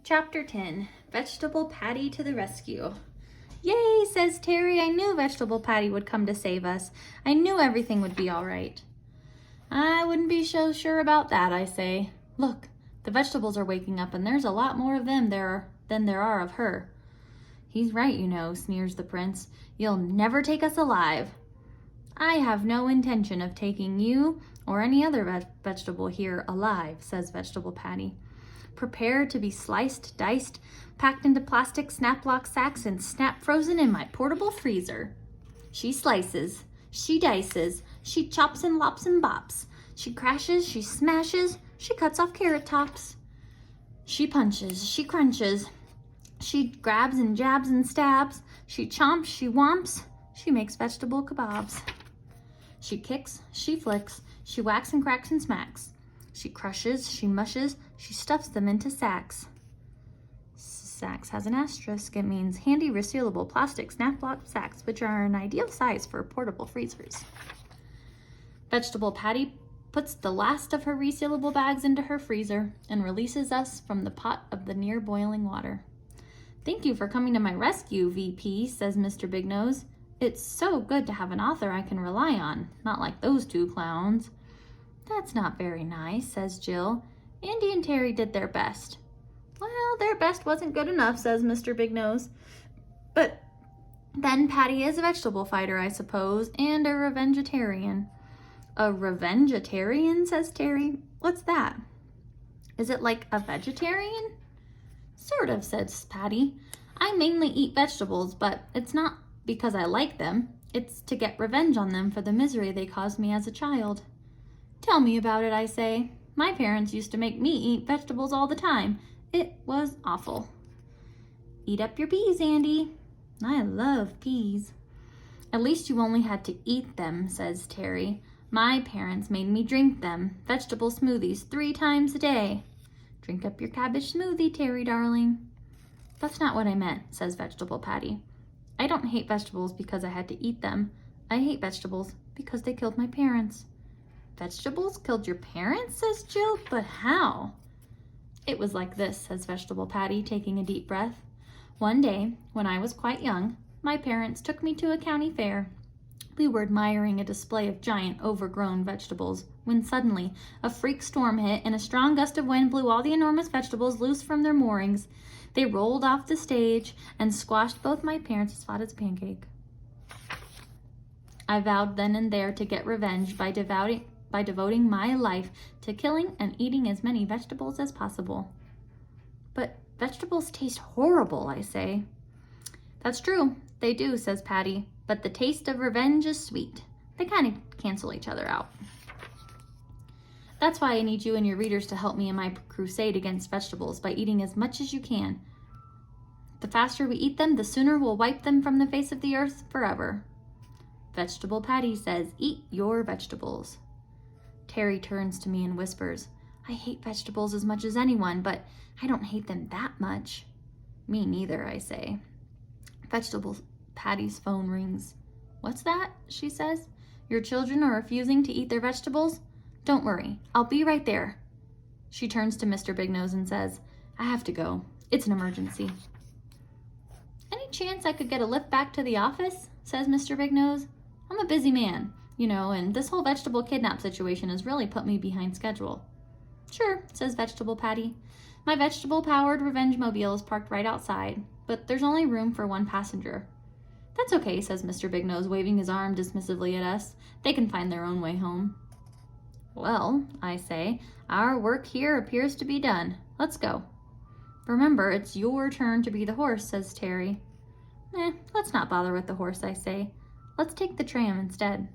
Chapter 10, Vegetable Patty to the Rescue. Yay, says Terry. I knew Vegetable Patty would come to save us. I knew everything would be all right. I wouldn't be so sure about that, I say. Look, the vegetables are waking up and there's a lot more of them than there are of her. He's right, you know, sneers the prince. You'll never take us alive. I have no intention of taking you or any other vegetable here alive, says Vegetable Patty. Prepare to be sliced, diced, packed into plastic snap-lock sacks and snap-frozen in my portable freezer. She slices, she dices, she chops and lops and bops. She crashes, she smashes, she cuts off carrot tops. She punches, she crunches, she grabs and jabs and stabs. She chomps, she whomps, she makes vegetable kebabs. She kicks, she flicks, she whacks and cracks and smacks. She crushes, she mushes, she stuffs them into sacks. Sacks has an asterisk. It means handy resealable plastic snap-lock sacks, which are an ideal size for portable freezers. Vegetable Patty puts the last of her resealable bags into her freezer and releases us from the pot of the near boiling water. Thank you for coming to my rescue, VP, says Mr. Big Nose. It's so good to have an author I can rely on, not like those two clowns. That's not very nice, says Jill. Andy and Terry did their best. Well, their best wasn't good enough, says Mr. Big Nose. But then Patty is a vegetable fighter, I suppose, and a revengetarian. A revengetarian, says Terry. What's that? Is it like a vegetarian? Sort of, says Patty. I mainly eat vegetables, but it's not because I like them. It's to get revenge on them for the misery they caused me as a child. Tell me about it, I say. My parents used to make me eat vegetables all the time. It was awful. Eat up your peas, Andy. I love peas. At least you only had to eat them, says Terry. My parents made me drink them, vegetable smoothies, 3 times a day. Drink up your cabbage smoothie, Terry, darling. That's not what I meant, says Vegetable Patty. I don't hate vegetables because I had to eat them. I hate vegetables because they killed my parents. Vegetables killed your parents, says Jill, but how? It was like this, says Vegetable Patty, taking a deep breath. One day, when I was quite young, my parents took me to a county fair. We were admiring a display of giant, overgrown vegetables, when suddenly a freak storm hit and a strong gust of wind blew all the enormous vegetables loose from their moorings. They rolled off the stage and squashed both my parents as flat as a pancake. I vowed then and there to get revenge by devoting my life to killing and eating as many vegetables as possible. But vegetables taste horrible, I say. That's true, they do, says Patty, but the taste of revenge is sweet. They kind of cancel each other out. That's why I need you and your readers to help me in my crusade against vegetables by eating as much as you can. The faster we eat them, the sooner we'll wipe them from the face of the earth forever. Vegetable Patty says, eat your vegetables. Terry turns to me and whispers, I hate vegetables as much as anyone, but I don't hate them that much. Me neither, I say. Vegetable Patty's phone rings. What's that? She says. Your children are refusing to eat their vegetables? Don't worry, I'll be right there. She turns to Mr. Big Nose and says, I have to go. It's an emergency. Any chance I could get a lift back to the office? Says Mr. Big Nose. I'm a busy man, you know, and this whole vegetable kidnap situation has really put me behind schedule. Sure, says Vegetable Patty. My vegetable-powered revenge mobile is parked right outside, but there's only room for 1 passenger. That's okay, says Mr. Big Nose, waving his arm dismissively at us. They can find their own way home. Well, I say, our work here appears to be done. Let's go. Remember, it's your turn to be the horse, says Terry. Let's not bother with the horse, I say. Let's take the tram instead.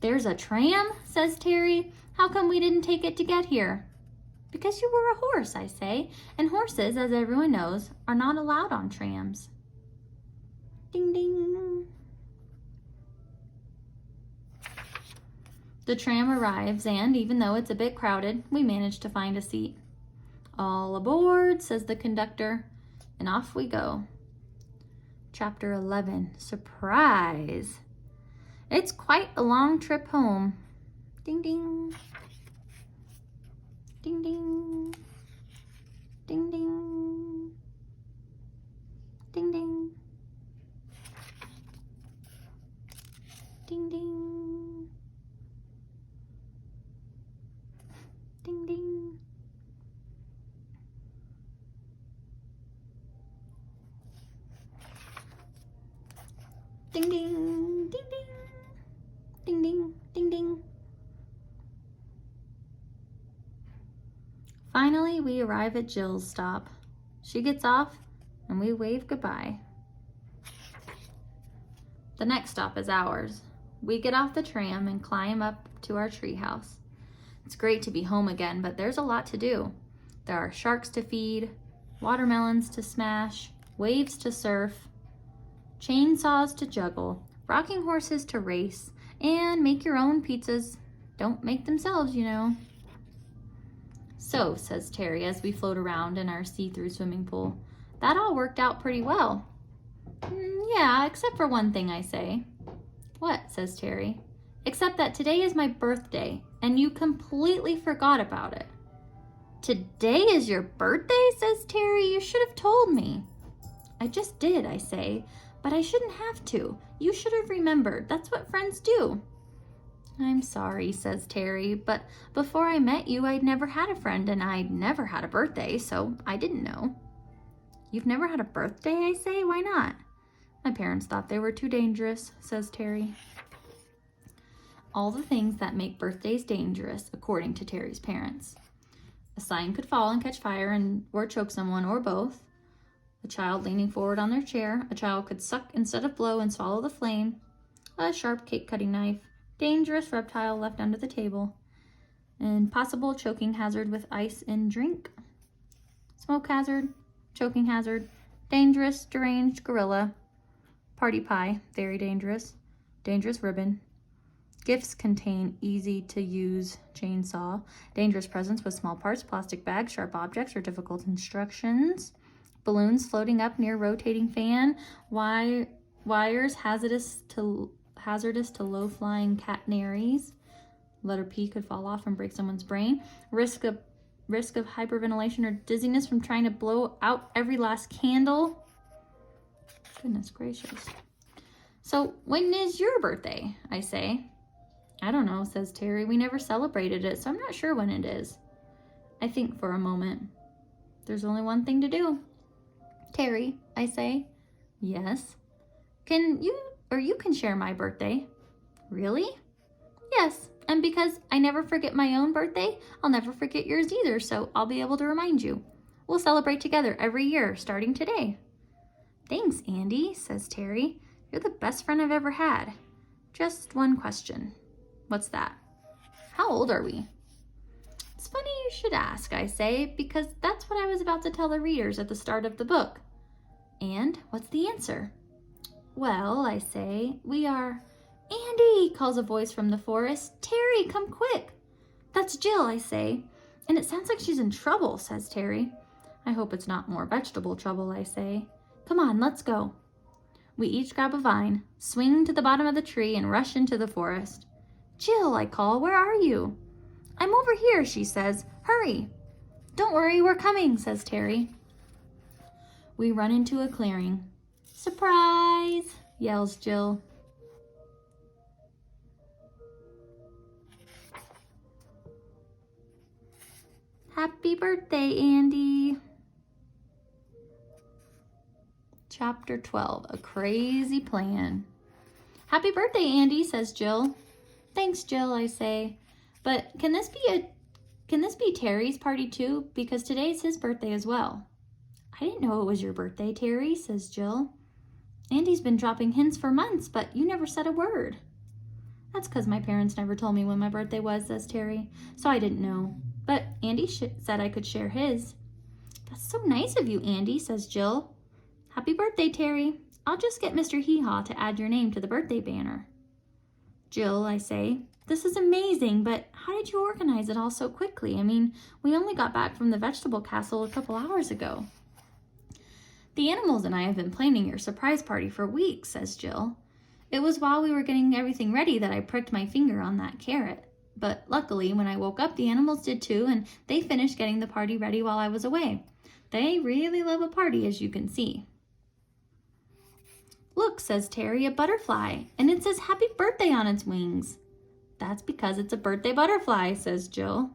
There's a tram, says Terry. How come we didn't take it to get here? Because you were a horse, I say, and horses, as everyone knows, are not allowed on trams. Ding, ding. The tram arrives, and even though it's a bit crowded, we manage to find a seat. All aboard, says the conductor, and off we go. Chapter 11, Surprise! It's quite a long trip home. Ding, ding. Ding, ding. Ding, ding, ding, ding. Ding, ding, ding, ding. Finally, we arrive at Jill's stop. She gets off and we wave goodbye. The next stop is ours. We get off the tram and climb up to our treehouse. It's great to be home again, but there's a lot to do. There are sharks to feed, watermelons to smash, waves to surf, chainsaws to juggle, rocking horses to race, and make your own pizzas. Don't make themselves, you know. So, says Terry as we float around in our see-through swimming pool, that all worked out pretty well. Yeah, except for one thing, I say. What? Says Terry. Except that today is my birthday, and you completely forgot about it. Today is your birthday? Says Terry. You should have told me. I just did, I say, but I shouldn't have to. You should have remembered. That's what friends do. I'm sorry, says Terry, but before I met you, I'd never had a friend and I'd never had a birthday, so I didn't know. You've never had a birthday, I say? Why not? My parents thought they were too dangerous, says Terry. All the things that make birthdays dangerous, according to Terry's parents. A sign could fall and catch fire or choke someone, or both. A child leaning forward on their chair. A child could suck instead of blow and swallow the flame. A sharp cake-cutting knife. Dangerous reptile left under the table. And possible choking hazard with ice in drink. Smoke hazard. Choking hazard. Dangerous, deranged gorilla. Party pie, very dangerous. Dangerous ribbon. Gifts contain easy-to-use chainsaw. Dangerous presents with small parts, plastic bags, sharp objects, or difficult instructions. Balloons floating up near rotating fan. Wires hazardous to low-flying canaries. Letter P could fall off and break someone's brain. Risk of hyperventilation or dizziness from trying to blow out every last candle. Goodness gracious. So when is your birthday? I say. I don't know, says Terry. We never celebrated it, so I'm not sure when it is. I think for a moment. There's only one thing to do. Terry, I say. Yes. You can share my birthday. Really? Yes, and because I never forget my own birthday, I'll never forget yours either, so I'll be able to remind you. We'll celebrate together every year, starting today. Thanks, Andy, says Terry. You're the best friend I've ever had. Just one question. What's that? How old are we? It's funny you should ask, I say, because that's what I was about to tell the readers at the start of the book. And what's the answer? Well, I say, we are... Andy, calls a voice from the forest. Terry, come quick. That's Jill, I say. And it sounds like she's in trouble, says Terry. I hope it's not more vegetable trouble, I say. Come on, let's go. We each grab a vine, swing to the bottom of the tree, and rush into the forest. Jill, I call, where are you? I'm over here, she says. Hurry. Don't worry, we're coming, says Terry. We run into a clearing. Surprise, yells Jill. Happy birthday, Andy. Chapter 12, A Crazy Plan. Happy birthday, Andy, says Jill. Thanks, Jill, I say. But can this be Terry's party too? Because today's his birthday as well. I didn't know it was your birthday, Terry, says Jill. Andy's been dropping hints for months, but you never said a word. That's because my parents never told me when my birthday was, says Terry, so I didn't know. But Andy said I could share his. That's so nice of you, Andy, says Jill. Happy birthday, Terry. I'll just get Mr. Hee-Haw to add your name to the birthday banner. Jill, I say, this is amazing, but how did you organize it all so quickly? I mean, we only got back from the vegetable castle a couple hours ago. The animals and I have been planning your surprise party for weeks, says Jill. It was while we were getting everything ready that I pricked my finger on that carrot. But luckily, when I woke up, the animals did too, and they finished getting the party ready while I was away. They really love a party, as you can see. Look, says Terry, a butterfly, and it says happy birthday on its wings. That's because it's a birthday butterfly, says Jill.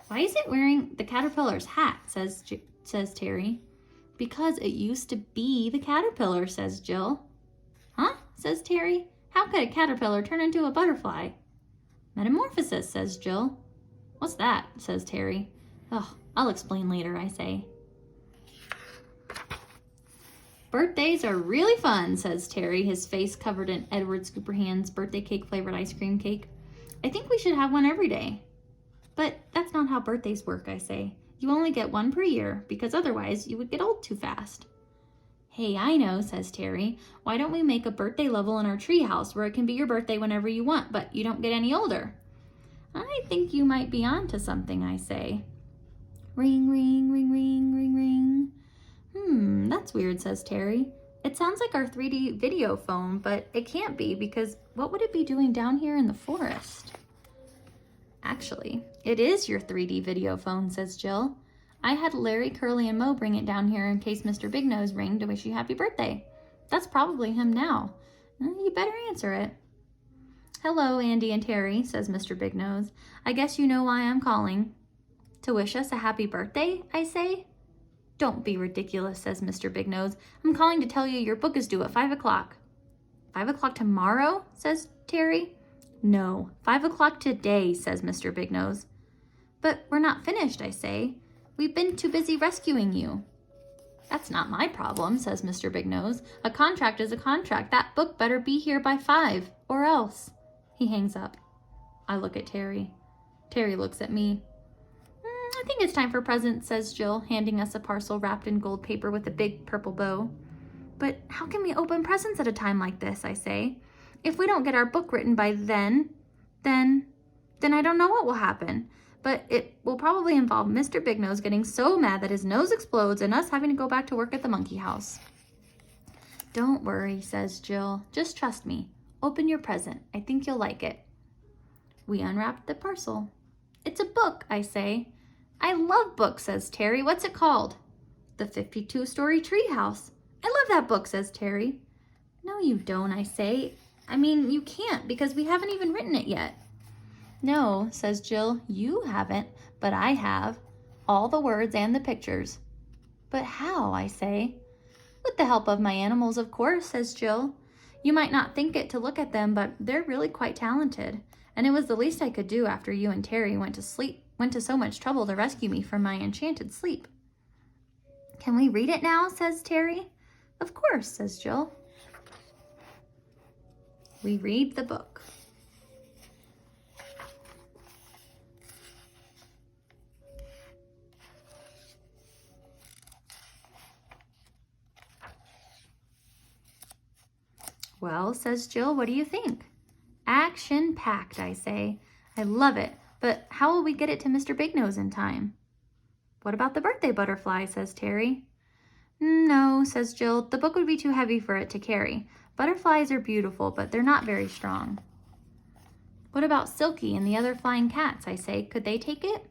Why is it wearing the caterpillar's hat, says Terry. Because it used to be the caterpillar, says Jill. says Terry. How could a caterpillar turn into a butterfly? Metamorphosis, says Jill. What's that, says Terry. Oh, I'll explain later, I say. Birthdays are really fun, says Terry, his face covered in Edward Scooperhand's birthday cake flavored ice cream cake. I think we should have one every day. But that's not how birthdays work, I say. You only get one per year, because otherwise you would get old too fast. Hey, I know, says Terry. Why don't we make a birthday level in our treehouse where it can be your birthday whenever you want, but you don't get any older? I think you might be onto something, I say. Ring, ring, ring, ring, ring, ring. That's weird, says Terry. It sounds like our 3D video phone, but it can't be because what would it be doing down here in the forest? Actually, it is your 3D video phone, says Jill. I had Larry, Curly, and Mo bring it down here in case Mr. Big Nose rang to wish you happy birthday. That's probably him now. You better answer it. Hello, Andy and Terry, says Mr. Big Nose. I guess you know why I'm calling. To wish us a happy birthday, I say. Don't be ridiculous, says Mr. Big Nose. I'm calling to tell you your book is due at 5 o'clock. 5 o'clock tomorrow, says Terry. No, 5 o'clock today, says Mr. Big Nose. But we're not finished, I say. We've been too busy rescuing you. That's not my problem, says Mr. Big Nose. A contract is a contract. That book better be here by 5, or else. He hangs up. I look at Terry. Terry looks at me. I think it's time for presents, says Jill, handing us a parcel wrapped in gold paper with a big purple bow. But how can we open presents at a time like this, I say? If we don't get our book written by then I don't know what will happen. But it will probably involve Mr. Big Nose getting so mad that his nose explodes and us having to go back to work at the monkey house. Don't worry, says Jill. Just trust me. Open your present. I think you'll like it. We unwrapped the parcel. It's a book, I say. I love books, says Terry. What's it called? The 52-Story Treehouse. I love that book, says Terry. No, you don't, I say. I mean, you can't because we haven't even written it yet. No, says Jill, you haven't, but I have. All the words and the pictures. But how, I say. With the help of my animals, of course, says Jill. You might not think it to look at them, but they're really quite talented. And it was the least I could do after you and Terry went to so much trouble to rescue me from my enchanted sleep. Can we read it now, says Terry. Of course, says Jill. We read the book. Well, says Jill, what do you think? Action-packed, I say. I love it, but how will we get it to Mr. Big Nose in time? What about the birthday butterfly, says Terry. No, says Jill, the book would be too heavy for it to carry. Butterflies are beautiful, but they're not very strong. What about Silky and the other flying cats, I say. Could they take it?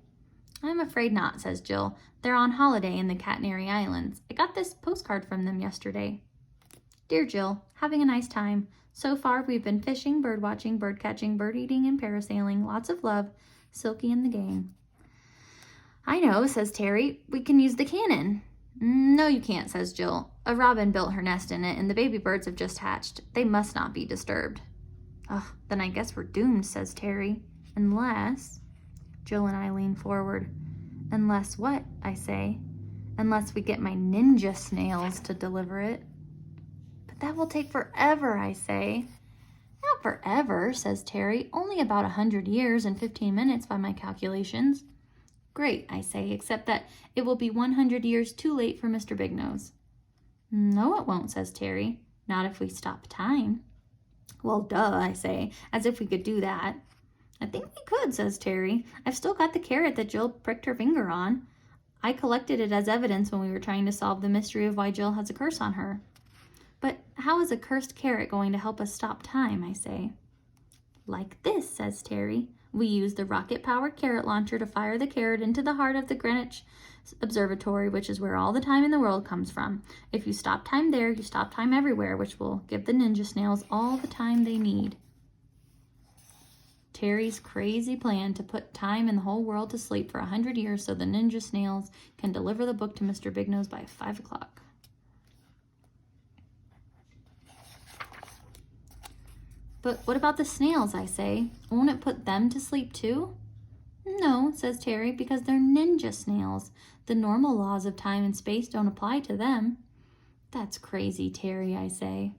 I'm afraid not, says Jill. They're on holiday in the Catenary Islands. I got this postcard from them yesterday. Dear Jill, having a nice time. So far, we've been fishing, bird watching, bird catching, bird eating, and parasailing. Lots of love. Silky and the gang. I know, says Terry. We can use the cannon. No, you can't, says Jill. A robin built her nest in it, and the baby birds have just hatched. They must not be disturbed. Ugh, then I guess we're doomed, says Terry. Unless... Jill and I lean forward. Unless what, I say. Unless we get my ninja snails to deliver it. But that will take forever, I say. Not forever, says Terry. Only about 100 years and 15 minutes by my calculations. Great, I say, except that it will be 100 years too late for Mr. Big Nose. No, it won't, says Terry. Not if we stop time. Well, duh, I say, as if we could do that. I think we could, says Terry. I've still got the carrot that Jill pricked her finger on. I collected it as evidence when we were trying to solve the mystery of why Jill has a curse on her. But how is a cursed carrot going to help us stop time, I say. Like this, says Terry. We use the rocket-powered carrot launcher to fire the carrot into the heart of the Greenwich Observatory, which is where all the time in the world comes from. If you stop time there, you stop time everywhere, which will give the ninja snails all the time they need. Terry's crazy plan to put time in the whole world to sleep for 100 years so the ninja snails can deliver the book to Mr. Big Nose by 5 o'clock. But what about the snails, I say? Won't it put them to sleep too? No, says Terry, because they're ninja snails. The normal laws of time and space don't apply to them. That's crazy, Terry, I say.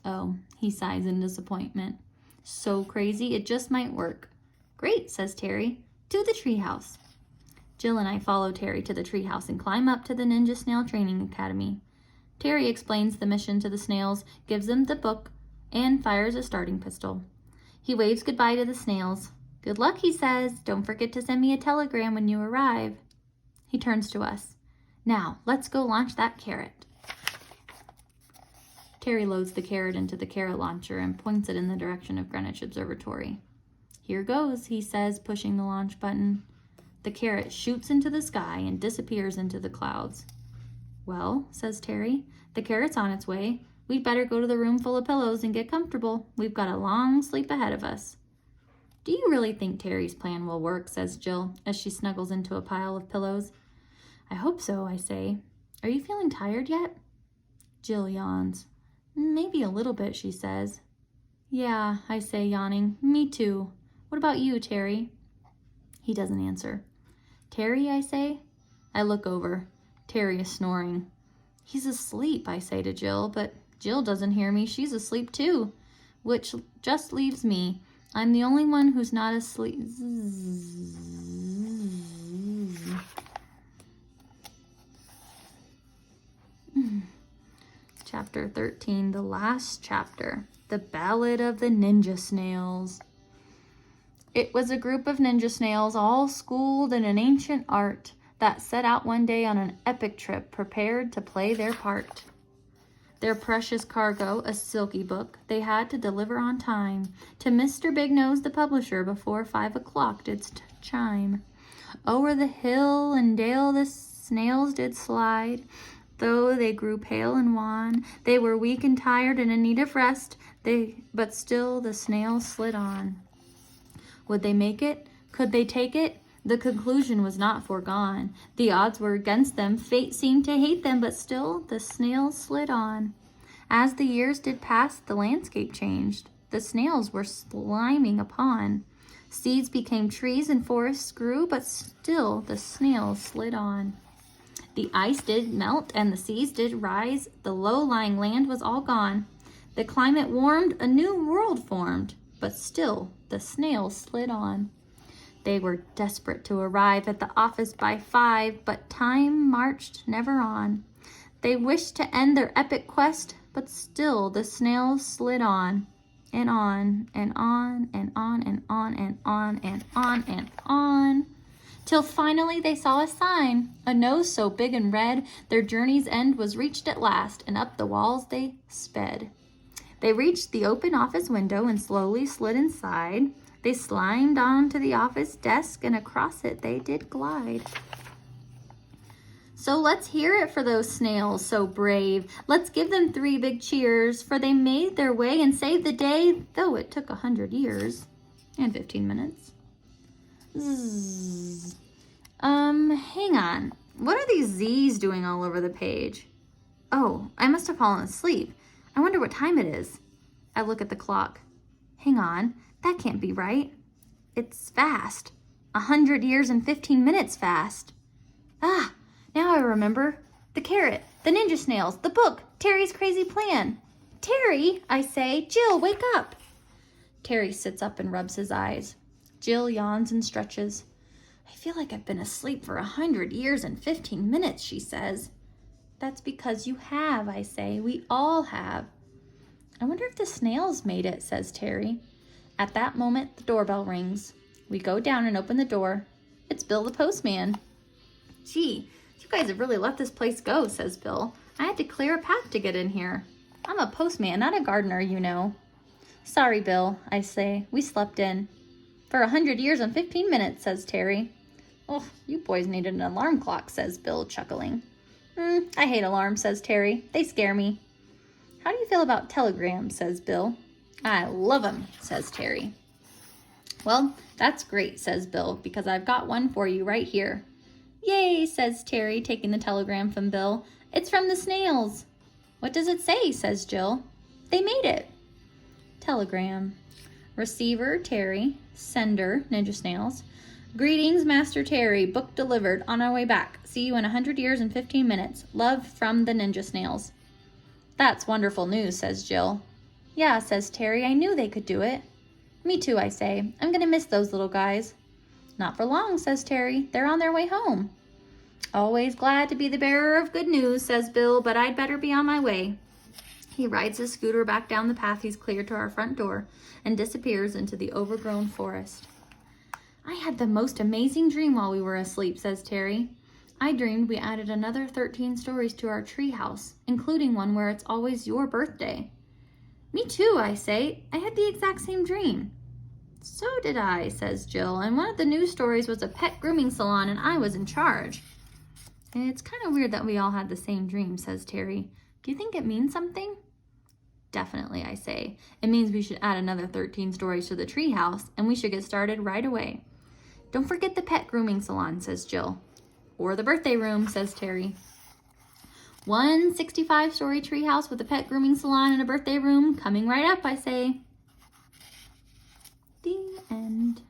Oh, he sighs in disappointment. So crazy, it just might work. Great, says Terry. To the treehouse. Jill and I follow Terry to the treehouse and climb up to the Ninja Snail Training Academy. Terry explains the mission to the snails, gives them the book, and fires a starting pistol. He waves goodbye to the snails. Good luck, he says. Don't forget to send me a telegram when you arrive. He turns to us. Now, let's go launch that carrot. Terry loads the carrot into the carrot launcher and points it in the direction of Greenwich Observatory. Here goes, he says, pushing the launch button. The carrot shoots into the sky and disappears into the clouds. Well, says Terry, the carrot's on its way. We'd better go to the room full of pillows and get comfortable. We've got a long sleep ahead of us. Do you really think Terry's plan will work, says Jill, as she snuggles into a pile of pillows. I hope so, I say. Are you feeling tired yet? Jill yawns. Maybe a little bit, she says. Yeah, I say, yawning. Me too. What about you, Terry? He doesn't answer. Terry, I say. I look over. Terry is snoring. He's asleep, I say to Jill, but Jill doesn't hear me. She's asleep too, which just leaves me. I'm the only one who's not asleep. Chapter 13, the last chapter, the Ballad of the Ninja Snails. It was a group of ninja snails, all schooled in an ancient art, that set out one day on an epic trip, prepared to play their part. Their precious cargo, a silky book, they had to deliver on time to Mr. Big Nose, the publisher, before 5 o'clock did chime. Over the hill and dale the snails did slide. Though they grew pale and wan, they were weak and tired and in need of rest, but still the snails slid on. Would they make it? Could they take it? The conclusion was not foregone. The odds were against them. Fate seemed to hate them, but still the snails slid on. As the years did pass, the landscape changed. The snails were sliming upon. Seeds became trees and forests grew, but still the snails slid on. The ice did melt and the seas did rise. The low-lying land was all gone. The climate warmed, a new world formed, but still the snails slid on. They were desperate to arrive at the office by 5, but time marched never on. They wished to end their epic quest, but still the snails slid on, and on, and on, and on, and on, and on, and on, and on, till finally they saw a sign, a nose so big and red, their journey's end was reached at last, and up the walls they sped. They reached the open office window and slowly slid inside. They slimed onto the office desk, and across it they did glide. So let's hear it for those snails so brave. Let's give them 3 big cheers, for they made their way and saved the day, though it took 100 years and 15 minutes. Zzz. Hang on. What are these Z's doing all over the page? Oh, I must have fallen asleep. I wonder what time it is. I look at the clock. Hang on, that can't be right. It's fast. 100 years and 15 minutes fast. Ah, now I remember. The carrot, the ninja snails, the book, Terry's crazy plan. Terry, I say, Jill, wake up. Terry sits up and rubs his eyes. Jill yawns and stretches. I feel like I've been asleep for 100 years and 15 minutes, she says. That's because you have, I say. We all have. I wonder if the snails made it, says Terry. At that moment, the doorbell rings. We go down and open the door. It's Bill the postman. Gee, you guys have really let this place go, says Bill. I had to clear a path to get in here. I'm a postman, not a gardener, you know. Sorry, Bill, I say. We slept in. For 100 years and 15 minutes, says Terry. Oh, you boys needed an alarm clock, says Bill, chuckling. I hate alarms, says Terry. They scare me. How do you feel about telegrams, says Bill. I love them, says Terry. Well, that's great, says Bill, because I've got one for you right here. Yay, says Terry, taking the telegram from Bill. It's from the snails. What does it say, says Jill. They made it. Telegram. Receiver, Terry. Sender, Ninja Snails. Greetings, Master Terry. Book delivered. On our way back. See you in 100 years and 15 minutes. Love from the Ninja Snails. That's wonderful news, says Jill. Yeah, says Terry. I knew they could do it. Me too, I say. I'm gonna miss those little guys. Not for long, says Terry. They're on their way home. Always glad to be the bearer of good news, says Bill, but I'd better be on my way. He rides his scooter back down the path he's cleared to our front door and disappears into the overgrown forest. I had the most amazing dream while we were asleep, says Terry. I dreamed we added another 13 stories to our treehouse, including one where it's always your birthday. Me too, I say. I had the exact same dream. So did I, says Jill, and one of the news stories was a pet grooming salon and I was in charge. It's kind of weird that we all had the same dream, says Terry. Do you think it means something? Definitely, I say. It means we should add another 13 stories to the treehouse, and we should get started right away. Don't forget the pet grooming salon, says Jill. Or the birthday room, says Terry. 165-story treehouse with a pet grooming salon and a birthday room coming right up, I say. The end.